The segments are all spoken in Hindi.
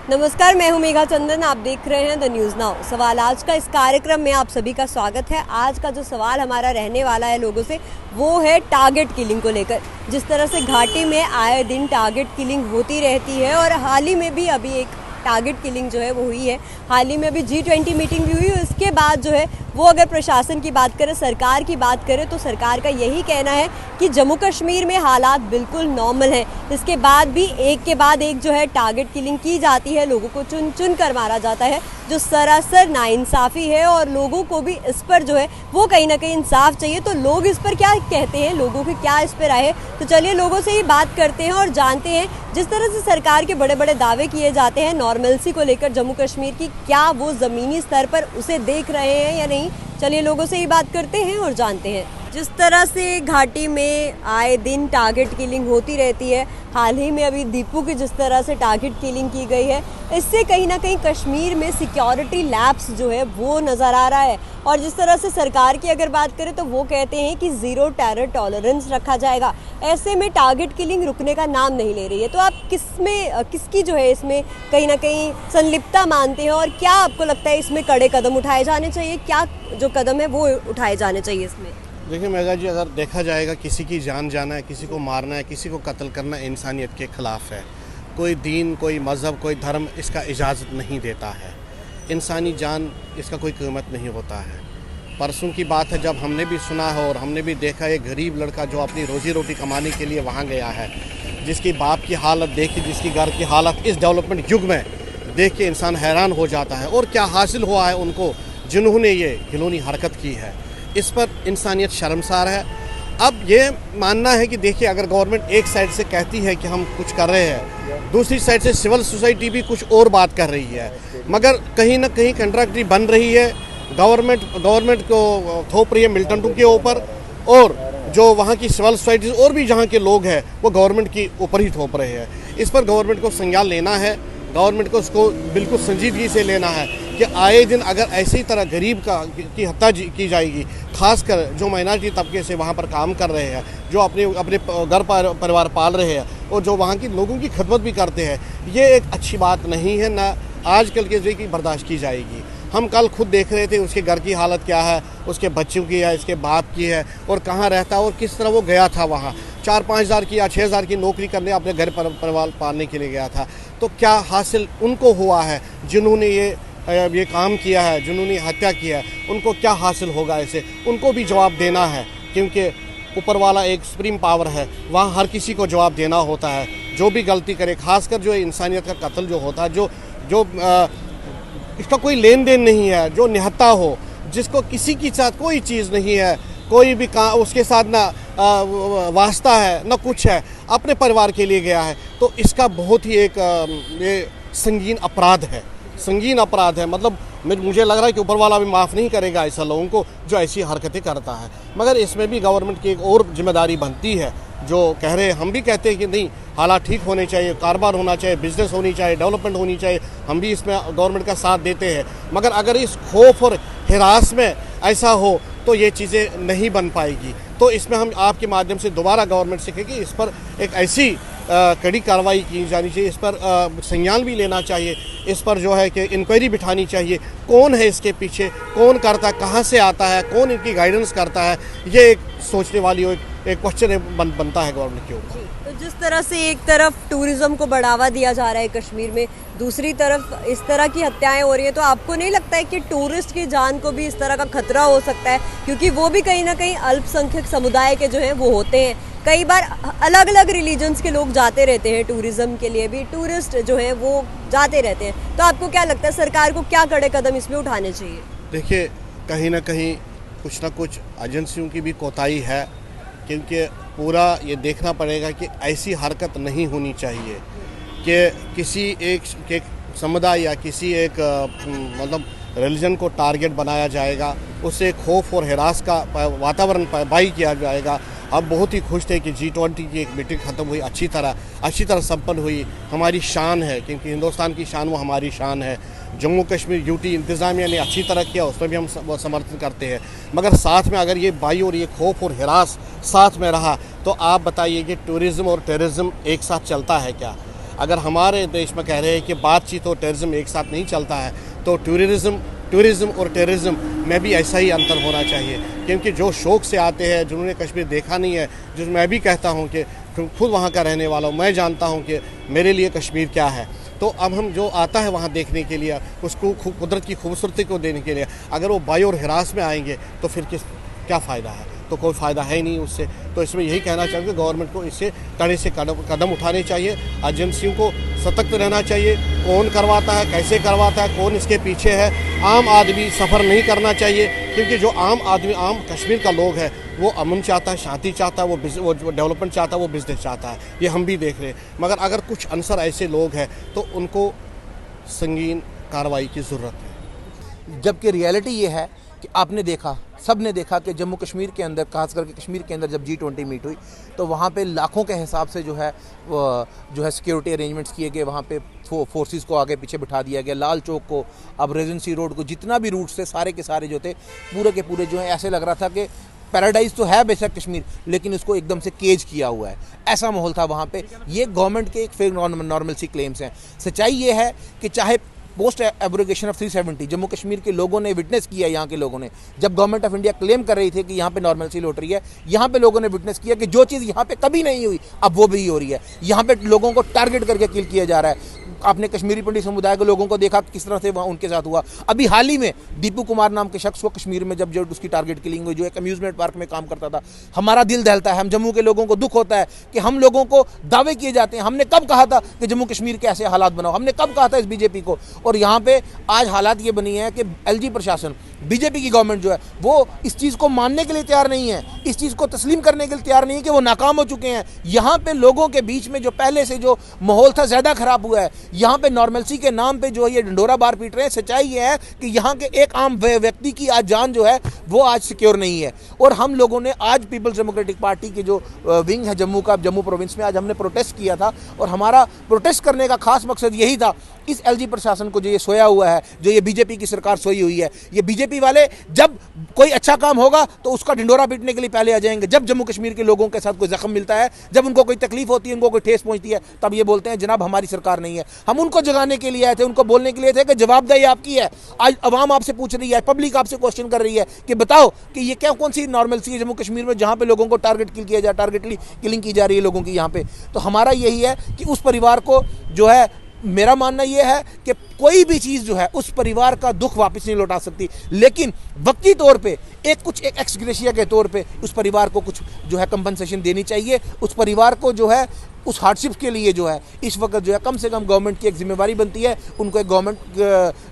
नमस्कार, मैं हूं मेघा चंदन। आप देख रहे हैं द न्यूज़ नाउ। सवाल आज का इस कार्यक्रम में आप सभी का स्वागत है। आज का जो सवाल हमारा रहने वाला है लोगों से, वो है टारगेट किलिंग को लेकर। जिस तरह से घाटी में आए दिन टारगेट किलिंग होती रहती है और हाल ही में भी अभी एक टारगेट किलिंग जो है वो हुई है। हाल ही में अभी G20 मीटिंग भी हुई। उसके बाद जो है वो अगर प्रशासन की बात करें, सरकार की बात करें, तो सरकार का यही कहना है कि जम्मू कश्मीर में हालात बिल्कुल नॉर्मल हैं। इसके बाद भी एक के बाद एक जो है टारगेट किलिंग की जाती है, लोगों को चुन चुन कर मारा जाता है, जो सरासर नाइंसाफ़ी है। और लोगों को भी इस पर जो है वो कहीं ना कहीं इंसाफ चाहिए। तो लोग इस पर क्या कहते हैं, लोगों की क्या इस पर राय है, तो चलिए लोगों से ही बात करते हैं और जानते हैं। जिस तरह से सरकार के बड़े बड़े दावे किए जाते हैं नॉर्मलसी को लेकर जम्मू कश्मीर की, क्या वो ज़मीनी स्तर पर उसे देख रहे हैं या नहीं, चलिए लोगों से ही बात करते हैं और जानते हैं। जिस तरह से घाटी में आए दिन टारगेट किलिंग होती रहती है, हाल ही में अभी दीपू की जिस तरह से टारगेट किलिंग की गई है, इससे कहीं ना कहीं कश्मीर में सिक्योरिटी लैप्स जो है वो नज़र आ रहा है। और जिस तरह से सरकार की अगर बात करें तो वो कहते हैं कि ज़ीरो टेरर टॉलरेंस रखा जाएगा। ऐसे में टारगेट किलिंग रुकने का नाम नहीं ले रही है। तो आप किसकी जो है इसमें कहीं ना कहीं संलिप्तता मानते हैं और क्या आपको लगता है इसमें कड़े कदम उठाए जाने चाहिए, क्या जो कदम है वो उठाए जाने चाहिए इसमें? देखिए मेघा जी, अगर देखा जाएगा किसी की जान जाना है, किसी को मारना है, किसी को कत्ल करना इंसानियत के ख़िलाफ़ है। कोई दीन, कोई मज़हब, कोई धर्म इसका इजाज़त नहीं देता है। इंसानी जान इसका कोई कीमत नहीं होता है। परसों की बात है जब हमने भी सुना है और हमने भी देखा एक गरीब लड़का जो अपनी रोज़ी रोटी कमाने के लिए वहाँ गया है, जिसकी बाप की हालत देखी, जिसकी घर की हालत इस डेवलपमेंट युग में देख के इंसान हैरान हो जाता है। और क्या हासिल हुआ है उनको जिन्होंने ये घिनौनी हरकत की है, इस पर इंसानियत शर्मसार है। अब ये मानना है कि देखिए, अगर गवर्नमेंट एक साइड से कहती है कि हम कुछ कर रहे हैं, दूसरी साइड से सिविल सोसाइटी भी कुछ और बात कर रही है, मगर कहीं ना कहीं कंट्रैक्टरी बन रही है। गवर्नमेंट को थोप रही है मिल्टन टू के ऊपर, और जो वहाँ की सिविल सोसाइटी और भी जहाँ के लोग हैं वो गवर्नमेंट के ऊपर ही थोप रहे हैं। इस पर गवर्नमेंट को संज्ञान लेना है, गवर्नमेंट को उसको बिल्कुल संजीदगी से लेना है कि आए दिन अगर ऐसी तरह गरीब की हत्या की जाएगी, खासकर जो माइनॉरिटी तबके से वहाँ पर काम कर रहे हैं, जो अपने घर परिवार पाल रहे हैं और जो वहाँ के लोगों की खिदमत भी करते हैं, ये एक अच्छी बात नहीं है, ना आजकल के जो की बर्दाश्त की जाएगी। हम कल खुद देख रहे थे उसके घर की हालत क्या है, उसके बच्चों की है, इसके बाप की है, और कहाँ रहता है और किस तरह वो गया था वहाँ 4-5 हज़ार की या 6 हज़ार की नौकरी करने, अपने घर परिवार पालने के लिए गया था। तो क्या हासिल उनको हुआ है जिन्होंने ये काम किया है, जिन्होंने हत्या किया है, उनको क्या हासिल होगा? ऐसे उनको भी जवाब देना है, क्योंकि ऊपर वाला एक सुप्रीम पावर है, वहाँ हर किसी को जवाब देना होता है। जो भी गलती करे, खासकर जो इंसानियत का कत्ल जो होता है, जो इसका कोई लेन देन नहीं है, जो निहत्ता हो, जिसको किसी के साथ कोई चीज़ नहीं है, कोई भी उसके साथ ना वास्ता है ना कुछ है, अपने परिवार के लिए गया है, तो इसका बहुत ही एक ये संगीन अपराध है। मतलब मुझे लग रहा है कि ऊपर वाला भी माफ़ नहीं करेगा ऐसा लोगों को जो ऐसी हरकतें करता है। मगर इसमें भी गवर्नमेंट की एक और जिम्मेदारी बनती है। जो कह रहे हैं, हम भी कहते हैं कि नहीं, हालात ठीक होने चाहिए, कारोबार होना चाहिए, बिजनेस होनी चाहिए, डेवलपमेंट होनी चाहिए, हम भी इसमें गवर्नमेंट का साथ देते हैं। मगर अगर इस खौफ और हिरास में ऐसा हो तो ये चीज़ें नहीं बन पाएगी। तो इसमें हम आपके माध्यम से दोबारा गवर्नमेंट से कहें कि इस पर एक ऐसी कड़ी कार्रवाई की जानी चाहिए, इस पर संज्ञान भी लेना चाहिए, इस पर जो है कि इंक्वायरी बिठानी चाहिए, कौन है इसके पीछे, कौन करता है, कहाँ से आता है, कौन इनकी गाइडेंस करता है। ये एक सोचने वाली एक क्वेश्चन बनता है गवर्नमेंट के ऊपर। तो जिस तरह से एक तरफ टूरिज्म को बढ़ावा दिया जा रहा है कश्मीर में, दूसरी तरफ इस तरह की हत्याएं हो रही है, तो आपको नहीं लगता है कि टूरिस्ट की जान को भी इस तरह का खतरा हो सकता है? क्योंकि वो भी कहीं ना कहीं अल्पसंख्यक समुदाय के जो है वो होते हैं। कई बार अलग अलग रिलीजन्स के लोग जाते रहते हैं टूरिज्म के लिए भी, टूरिस्ट जो है वो जाते रहते हैं। तो आपको क्या लगता है सरकार को क्या कड़े कदम इसमें उठाने चाहिए? देखिए, कहीं ना कहीं कुछ ना कुछ एजेंसियों की भी कोताही है, क्योंकि पूरा ये देखना पड़ेगा कि ऐसी हरकत नहीं होनी चाहिए कि किसी एक समुदाय या किसी एक मतलब रिलीजन को टारगेट बनाया जाएगा, उससे खौफ और हिरास का वातावरण पैदा किया जाएगा। अब बहुत ही खुश थे कि G20 की एक मीटिंग ख़त्म हुई, अच्छी तरह संपन्न हुई। हमारी शान है, क्योंकि हिंदुस्तान की शान वो हमारी शान है। जम्मू कश्मीर यूटी इंतज़ामिया ने अच्छी तरह किया, उसमें भी हम समर्थन करते हैं। मगर साथ में अगर ये बाई और ये खौफ और हिरास साथ में रहा तो आप बताइए कि टूरिज़्म और टेररिज्म एक साथ चलता है क्या? अगर हमारे देश में कह रहे हैं कि बातचीत और टेररिज्म एक साथ नहीं चलता है, तो टूरिज्म और टेररिज्म में भी ऐसा ही अंतर होना चाहिए। क्योंकि जो शौक़ से आते हैं, जिन्होंने कश्मीर देखा नहीं है, जो मैं भी कहता हूँ कि खुद वहाँ का रहने वाला हूँ, मैं जानता हूँ कि मेरे लिए कश्मीर क्या है। तो अब हम जो आता है वहाँ देखने के लिए, उसको कुदरत की खूबसूरती को देने के लिए, अगर वो बाई और हिरास में आएंगे तो फिर क्या फ़ायदा है? तो कोई फ़ायदा है ही नहीं उससे। तो इसमें यही कहना चाहूँगा, गवर्नमेंट को इससे कड़े से कदम उठाने चाहिए, एजेंसियों को सतर्क रहना चाहिए। कौन करवाता है, कैसे करवाता है, कौन इसके पीछे है, आम आदमी सफ़र नहीं करना चाहिए। क्योंकि जो आम आदमी, आम कश्मीर का लोग है, वो अमन चाहता है, शांति चाहता है, वो डेवलपमेंट चाहता है, वो बिजनेस चाहता है। ये हम भी देख रहे हैं। मगर अगर कुछ अनसर ऐसे लोग हैं तो उनको संगीन कार्रवाई की ज़रूरत है। जबकि रियलिटी ये है कि आपने देखा, सब ने देखा कि जम्मू कश्मीर के अंदर, खास करके कश्मीर के अंदर जब G20 मीट हुई तो वहाँ पे लाखों के हिसाब से जो है सिक्योरिटी अरेंजमेंट्स किए गए। वहाँ पे फोर्सेस को आगे पीछे बिठा दिया गया। लाल चौक को, अब रेजेंसी रोड को, जितना भी रूट्स थे सारे के सारे जो थे पूरे के पूरे जो है, ऐसे लग रहा था कि पैराडाइज तो है बेशक कश्मीर, लेकिन उसको एकदम से केज किया हुआ है, ऐसा माहौल था वहाँ पे। ये गवर्नमेंट के एक फेक नॉर्मलसी क्लेम्स हैं। सच्चाई ये है कि चाहे post abrogation of 370 Jammu Kashmir के लोगों ने विटनेस किया, यहाँ के लोगों ने, जब गवर्नमेंट ऑफ इंडिया क्लेम कर रही थी कि यहाँ पे नॉर्मलसी लौट रही है, यहाँ पे लोगों ने विटनेस किया कि जो चीज़ यहाँ पे कभी नहीं हुई अब वो भी हो रही है। यहाँ पे लोगों को टारगेट करके किल किया जा रहा है। आपने कश्मीरी पंडित समुदाय के लोगों को देखा किस तरह से वहाँ उनके साथ हुआ। अभी हाल ही में दीपू कुमार नाम के शख्स को कश्मीर में जब जो उसकी टारगेट किलिंग हुई, जो एक अम्यूजमेंट पार्क में काम करता था, हमारा दिल दहलता है। हम जम्मू के लोगों को दुख होता है कि हम लोगों को दावे किए जाते हैं। हमने कब कहा था कि जम्मू कश्मीर के ऐसे हालात बनाओ? हमने कब कहा था इस बीजेपी को? और यहाँ पे आज हालात ये बनी है कि एलजी प्रशासन, बीजेपी की गवर्नमेंट जो है, वो इस चीज़ को मानने के लिए तैयार नहीं है, इस चीज़ को तस्लीम करने के लिए तैयार नहीं है कि वो नाकाम हो चुके हैं। यहाँ पे लोगों के बीच में जो पहले से जो माहौल था ज़्यादा खराब हुआ है। यहाँ पे नॉर्मलसी के नाम पे जो ये डंडोरा बार पीट रहे हैं। सच्चाई ये है कि यहाँ के एक आम व्यक्ति की आज जान जो है वो आज सिक्योर नहीं है। और हम लोगों ने आज पीपल्स डेमोक्रेटिक पार्टी की जो विंग है जम्मू का, जम्मू प्रोविंस में, आज हमने प्रोटेस्ट किया था। और हमारा प्रोटेस्ट करने का खास मकसद यही था, इस एलजी प्रशासन को जो ये सोया हुआ है, जो ये बीजेपी की सरकार सोई हुई है, ये बीजेपी वाले जब कोई अच्छा काम होगा तो उसका ढिंडोरा पीटने के लिए पहले आ जाएंगे। जब जम्मू कश्मीर के लोगों के साथ कोई जख्म मिलता है, जब उनको कोई तकलीफ होती है, उनको कोई ठेस पहुंचती है, तब ये बोलते हैं जनाब हमारी सरकार नहीं है। हम उनको जगाने के लिए आए थे, उनको बोलने के लिए थे कि जवाबदेही आपकी है। आज अवाम आपसे पूछ रही है, पब्लिक आपसे क्वेश्चन कर रही है कि बताओ कि ये क्या कौन सी नॉर्मलसी है जम्मू कश्मीर में, जहाँ पे लोगों को टारगेट किया जा, टारगेटली किलिंग की जा रही है लोगों की यहाँ पे। तो हमारा यही है कि उस परिवार को जो है, मेरा मानना यह है कि कोई भी चीज़ जो है उस परिवार का दुख वापस नहीं लौटा सकती, लेकिन वक्ती तौर पे एक एक्स ग्रेशिया के तौर पे उस परिवार को कुछ जो है कंपनसेशन देनी चाहिए। उस परिवार को जो है उस हार्डशिप के लिए जो है इस वक्त जो है कम से कम गवर्नमेंट की एक जिम्मेवारी बनती है, उनको एक गवर्नमेंट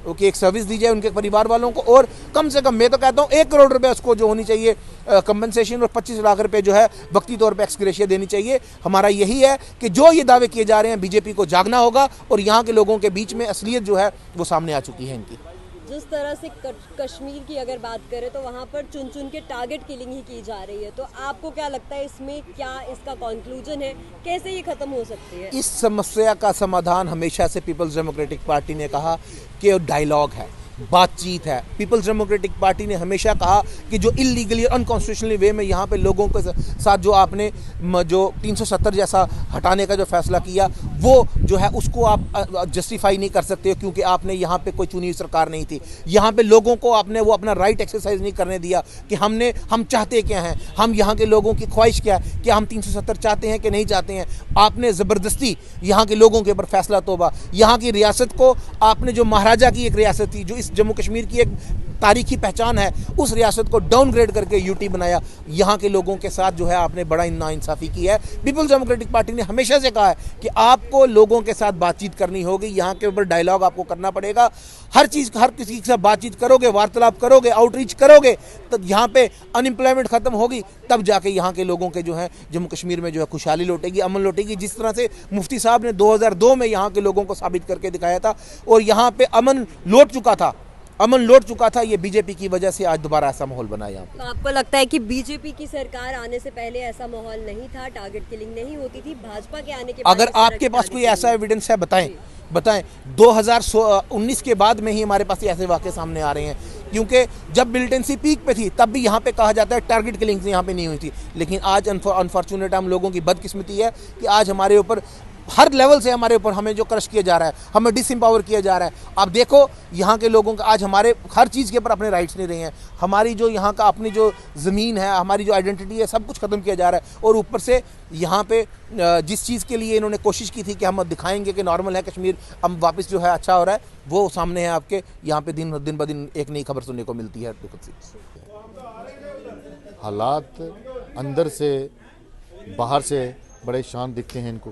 की एक सर्विस दी जाए उनके परिवार वालों को। और कम से कम मैं तो कहता हूँ 1 करोड़ रुपए उसको जो होनी चाहिए कंपनसेशन, और 25 लाख रुपए जो है वक्ती तौर पे एक्स ग्रेशिया देनी चाहिए। हमारा यही है कि जो ये दावे किए जा रहे हैं, बीजेपी को जागना होगा और यहाँ के लोगों के बीच में असलियत जो है वो सामने आ चुकी है इनकी। जिस तरह से कश्मीर की अगर बात करें तो वहाँ पर चुन चुन के टारगेट किलिंग ही की जा रही है, तो आपको क्या लगता है इसमें क्या इसका कंक्लूजन है, कैसे ये खत्म हो सकती है? इस समस्या का समाधान हमेशा से पीपल्स डेमोक्रेटिक पार्टी ने कहा कि डायलॉग है, बातचीत है। पीपल्स डेमोक्रेटिक पार्टी ने हमेशा कहा कि जो इलीगली अनकॉन्स्टिट्यूशनली वे में यहाँ पे लोगों के साथ जो आपने जो 370 जैसा हटाने का जो फैसला किया, वो जो है उसको आप जस्टिफाई नहीं कर सकते हो, क्योंकि आपने यहाँ पे कोई चुनी हुई सरकार नहीं थी। यहाँ पे लोगों को आपने वो अपना राइट एक्सरसाइज नहीं करने दिया कि हम चाहते क्या हैं, हम यहाँ के लोगों की ख्वाहिश क्या है, क्या हम 370 चाहते हैं कि नहीं चाहते हैं। आपने ज़बरदस्ती यहाँ के लोगों के ऊपर फैसला तोबा, यहाँ की रियासत को आपने, जो महाराजा की एक रियासत थी, जो इस जम्मू कश्मीर की एक तारीखी पहचान है, उस रियासत को डाउनग्रेड करके यूटी बनाया। यहाँ के लोगों के साथ जो है आपने बड़ा नाइंसाफ़ी की है। पीपल्स डेमोक्रेटिक पार्टी ने हमेशा से कहा है कि आपको लोगों के साथ बातचीत करनी होगी, यहाँ के ऊपर डायलॉग आपको करना पड़ेगा। हर किसी के साथ बातचीत करोगे, वार्तालाप करोगे, आउटरीच करोगे, तब यहाँ पे अनएम्प्लॉयमेंट खत्म होगी, तब जाके यहाँ के लोगों के जो है जम्मू कश्मीर में जो है खुशहाली लौटेगी, अमन लौटेगी। जिस तरह से मुफ्ती साहब ने 2002 में यहाँ के लोगों को साबित करके दिखाया था और यहाँ पे अमन लौट चुका था, ये बीजेपी की वजह से आज दोबारा ऐसा माहौल बना यहाँ पे। तो आपको लगता है कि बीजेपी की सरकार आने से पहले ऐसा माहौल नहीं था, टारगेट किलिंग नहीं होती थी, भाजपा के आने के बाद अगर आपके पास कोई ऐसा एविडेंस है बताएं। 2019 के बाद में ही हमारे पास ऐसे वाक़े सामने आ रहे हैं, क्योंकि जब मिलिटेंसी पीक पे थी तब भी यहाँ पे कहा जाता है टारगेट किलिंग्स यहाँ पे नहीं हुई थी। लेकिन आज अनफॉर्चुनेट हम लोगों की बदकिस्मती है कि आज हमारे ऊपर हर लेवल से हमारे ऊपर हमें जो क्रश किया जा रहा है, हमें डिसएम्पावर किया जा रहा है। आप देखो यहाँ के लोगों का आज हमारे हर चीज़ के ऊपर अपने राइट्स नहीं रहे हैं। हमारी जो यहाँ का अपनी जो ज़मीन है, हमारी जो आइडेंटिटी है, सब कुछ ख़त्म किया जा रहा है। और ऊपर से यहाँ पे जिस चीज़ के लिए इन्होंने कोशिश की थी कि हम दिखाएंगे कि नॉर्मल है कश्मीर, अब वापस जो है अच्छा हो रहा है, वो सामने है आपके। यहाँ पे दिन ब दिन एक नई खबर सुनने को मिलती है दुखद सी। हालात अंदर से बाहर से बड़े शांत दिखते हैं इनको,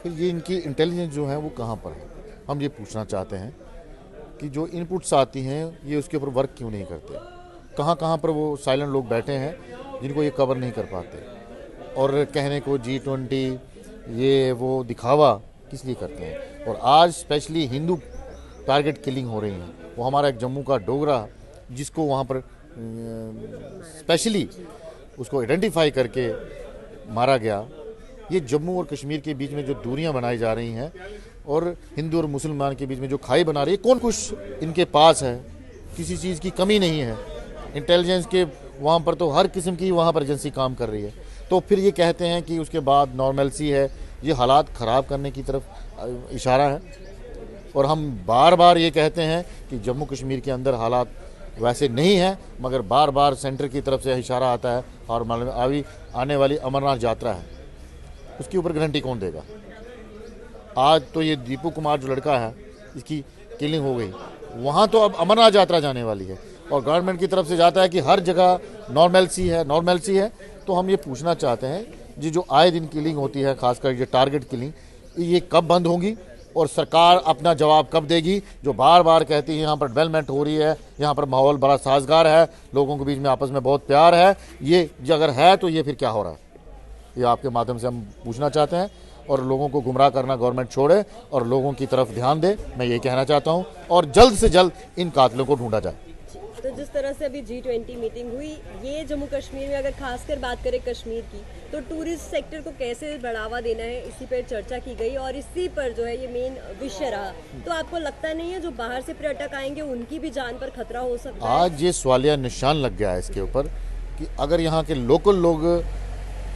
फिर ये इनकी इंटेलिजेंस जो है वो कहाँ पर है। हम ये पूछना चाहते हैं कि जो इनपुट्स आती हैं ये उसके ऊपर वर्क क्यों नहीं करते, कहाँ कहाँ पर वो साइलेंट लोग बैठे हैं जिनको ये कवर नहीं कर पाते, और कहने को G20 ये वो दिखावा किस लिए करते हैं। और आज स्पेशली हिंदू टारगेट किलिंग हो रही है। वो हमारा एक जम्मू का डोगरा जिसको वहाँ पर स्पेशली उसको आइडेंटिफाई करके मारा गया। ये जम्मू और कश्मीर के बीच में जो दूरियां बनाई जा रही हैं और हिंदू और मुसलमान के बीच में जो खाई बना रही है, कौन कुछ इनके पास है, किसी चीज़ की कमी नहीं है। इंटेलिजेंस के वहाँ पर तो हर किस्म की वहाँ पर एजेंसी काम कर रही है। तो फिर ये कहते हैं कि उसके बाद नॉर्मलसी है, ये हालात ख़राब करने की तरफ इशारा है। और हम बार बार ये कहते हैं कि जम्मू कश्मीर के अंदर हालात वैसे नहीं है, मगर बार बार सेंटर की तरफ से इशारा आता है। और अभी आने वाली अमरनाथ यात्रा है, उसके ऊपर गारंटी कौन देगा। आज तो ये दीपू कुमार जो लड़का है इसकी किलिंग हो गई, वहाँ तो अब अमरनाथ यात्रा जाने वाली है और गवर्नमेंट की तरफ से जाता है कि हर जगह नॉर्मलसी है। तो हम ये पूछना चाहते हैं जी जो आए दिन किलिंग होती है, खासकर ये टारगेट किलिंग, ये कब बंद होंगी और सरकार अपना जवाब कब देगी। जो बार बार कहती है यहाँ पर डेवलपमेंट हो रही है, यहाँ पर माहौल बड़ा साजगार है, लोगों के बीच में आपस में बहुत प्यार है, ये अगर है तो ये फिर क्या हो रहा है, ये आपके माध्यम से हम पूछना चाहते हैं। और लोगों को गुमराह करना गवर्नमेंट छोड़े और लोगों की तरफ ध्यान दे, मैं ये कहना चाहता हूँ। और जल्द से जल्द इन कातिलों को ढूंढा जाए। तो जिस तरह से अभी G20 मीटिंग हुई, ये जम्मू कश्मीर में अगर खासकर बात करें कश्मीर की, तो टूरिस्ट सेक्टर को कैसे बढ़ावा देना है, इसी पर चर्चा की गई और इसी पर जो है ये मेन विषय रहा। तो आपको लगता नहीं है जो बाहर से पर्यटक आएंगे उनकी भी जान पर खतरा हो सकता है? आज ये सवालिया निशान लग गया है इसके ऊपर कि अगर यहाँ के लोकल लोग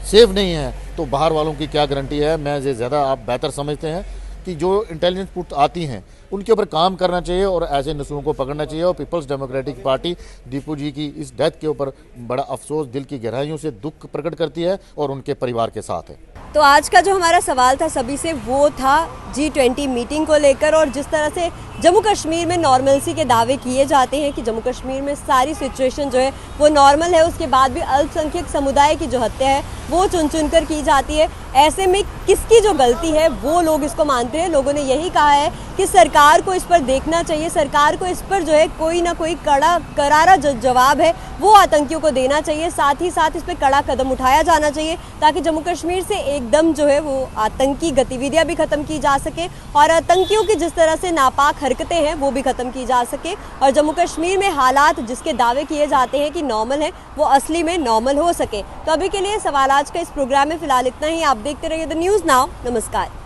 सेफ नहीं है तो बाहर वालों की क्या गारंटी है। मैं ये ज़्यादा आप बेहतर समझते हैं कि जो इंटेलिजेंस पुट आती हैं उनके ऊपर काम करना चाहिए और ऐसे नस्लों को पकड़ना चाहिए। और पीपल्स डेमोक्रेटिक पार्टी दीपू जी की इस डेथ के ऊपर बड़ा अफसोस, दिल की गहराइयों से दुख प्रकट करती है और उनके परिवार के साथ है। तो आज का जो हमारा सवाल था सभी से वो था G20 मीटिंग को लेकर, और जिस तरह से जम्मू कश्मीर में नॉर्मलसी के दावे किए जाते हैं कि जम्मू कश्मीर में सारी सिचुएशन जो है वो नॉर्मल है, उसके बाद भी अल्पसंख्यक समुदाय की जो हत्या है वो चुन चुन कर की जाती है। ऐसे में किसकी जो गलती है वो लोग इसको मानते हैं। लोगों ने यही कहा है कि सरकार को इस पर देखना चाहिए, सरकार को इस पर जो है कोई ना कोई करारा जो जवाब है वो आतंकियों को देना चाहिए। साथ ही साथ इस पर कड़ा कदम उठाया जाना चाहिए ताकि जम्मू कश्मीर से एकदम जो है वो आतंकी गतिविधियां भी खत्म की जा सके और आतंकियों की जिस तरह से नापाक हरकतें हैं वो भी खत्म की जा सके और जम्मू कश्मीर में हालात जिसके दावे किए जाते हैं कि नॉर्मल है वो असली में नॉर्मल हो सके। तो अभी के लिए सवाल आज का इस प्रोग्राम में फिलहाल इतना ही। आप देखते रहिए द न्यूज़ नाउ। नमस्कार।